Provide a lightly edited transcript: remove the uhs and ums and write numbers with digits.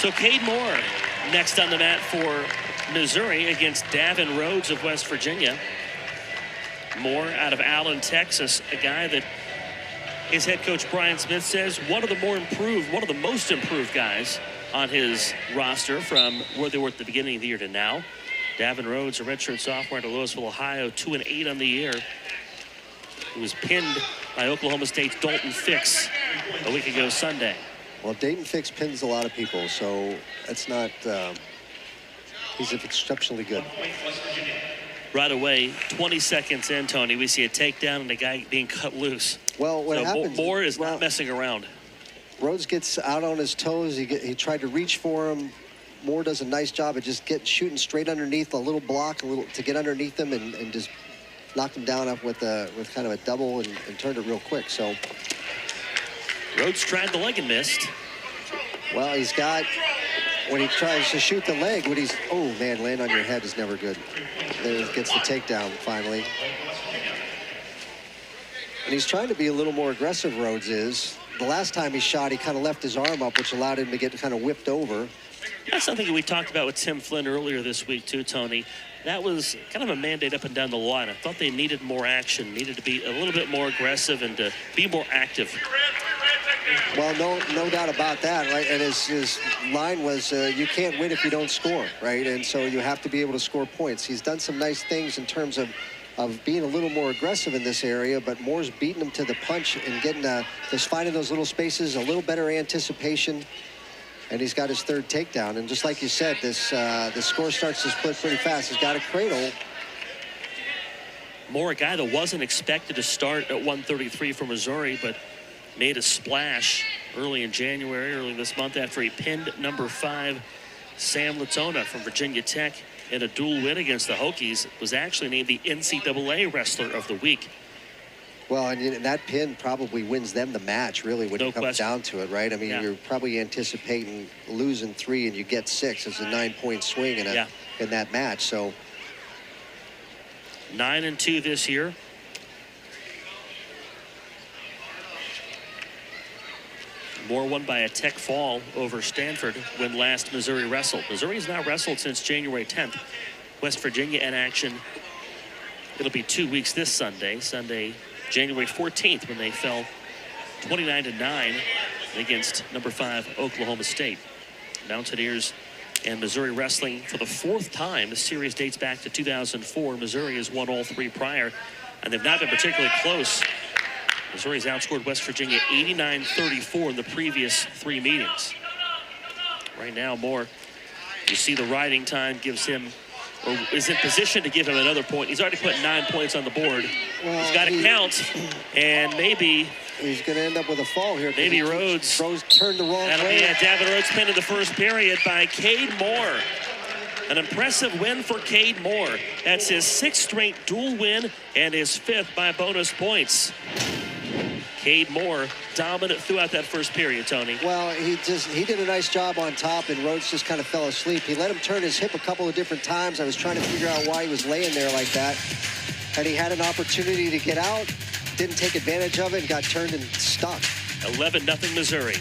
So Kade Moore next on the mat for Missouri against Davin Rhoads of West Virginia. Moore out of Allen, Texas, a guy that his head coach Brian Smith says one of the most improved guys on his roster from where they were at the beginning of the year to now. Davin Rhoads, a redshirt sophomore out of Louisville, Ohio, 2-8 on the year. He was pinned by Oklahoma State's Dalton Fix a week ago Sunday. Well, Dayton Fix pins a lot of people, so that's not, he's exceptionally good. Right away, 20 seconds in, Tony, we see a takedown and a guy being cut loose. Well, what happens... Moore is not messing around. Rhoads gets out on his toes. He tried to reach for him. Moore does a nice job of just shooting straight underneath a little block, to get underneath him and just knock him down up with kind of a double and turned it real quick. So Rhoads tried the leg and missed. Well, he's got, when he tries to shoot the leg, oh man, land on your head is never good. There he gets the takedown finally. And he's trying to be a little more aggressive, Rhoads is. The last time he shot, he kind of left his arm up, which allowed him to get kind of whipped over. That's something we talked about with Tim Flynn earlier this week too, Tony. That was kind of a mandate up and down the line. I thought they needed more action, needed to be a little bit more aggressive and to be more active. Well, no doubt about that, right? And his line was, you can't win if you don't score, right? And so you have to be able to score points. He's done some nice things in terms of being a little more aggressive in this area, but Moore's beating him to the punch and getting just finding those little spaces, a little better anticipation. And he's got his third takedown. And just like you said, this score starts to split pretty fast. He's got a cradle. Moore, a guy that wasn't expected to start at 133 for Missouri, but made a splash early in January, early this month, after he pinned number 5 Sam Latona from Virginia Tech in a dual win against the Hokies. Was actually named the NCAA Wrestler of the Week. Well, and that pin probably wins them the match, really, when it comes down to it, right? I mean, you're probably anticipating losing 3 and you get 6. It's a 9-point swing in that match. So 9-2 this year. Moore won by a tech fall over Stanford when last Missouri wrestled. Missouri has not wrestled since January 10th. West Virginia in action. It'll be 2 weeks this Sunday, January 14th, when they fell 29-9 against number 5 Oklahoma State. Mountaineers and Missouri wrestling for the 4th time. The series dates back to 2004. Missouri has won all 3 prior, and they've not been particularly close. Missouri's outscored West Virginia 89-34 in the previous 3 meetings. Right now, Moore, you see the riding time gives him, or is in position to give him another point. He's already put 9 points on the board. Well, he's got to count, and maybe he's going to end up with a fall here. Maybe Rhoads turned the wrong way. Davin Rhoads pinned in the first period by Kade Moore. An impressive win for Kade Moore. That's his 6th straight dual win and his 5th by bonus points. Kade Moore dominant throughout that first period, Tony. Well, he did a nice job on top, and Rhoads just kind of fell asleep. He let him turn his hip a couple of different times. I was trying to figure out why he was laying there like that. And he had an opportunity to get out, didn't take advantage of it, and got turned and stuck. 11-0 Missouri.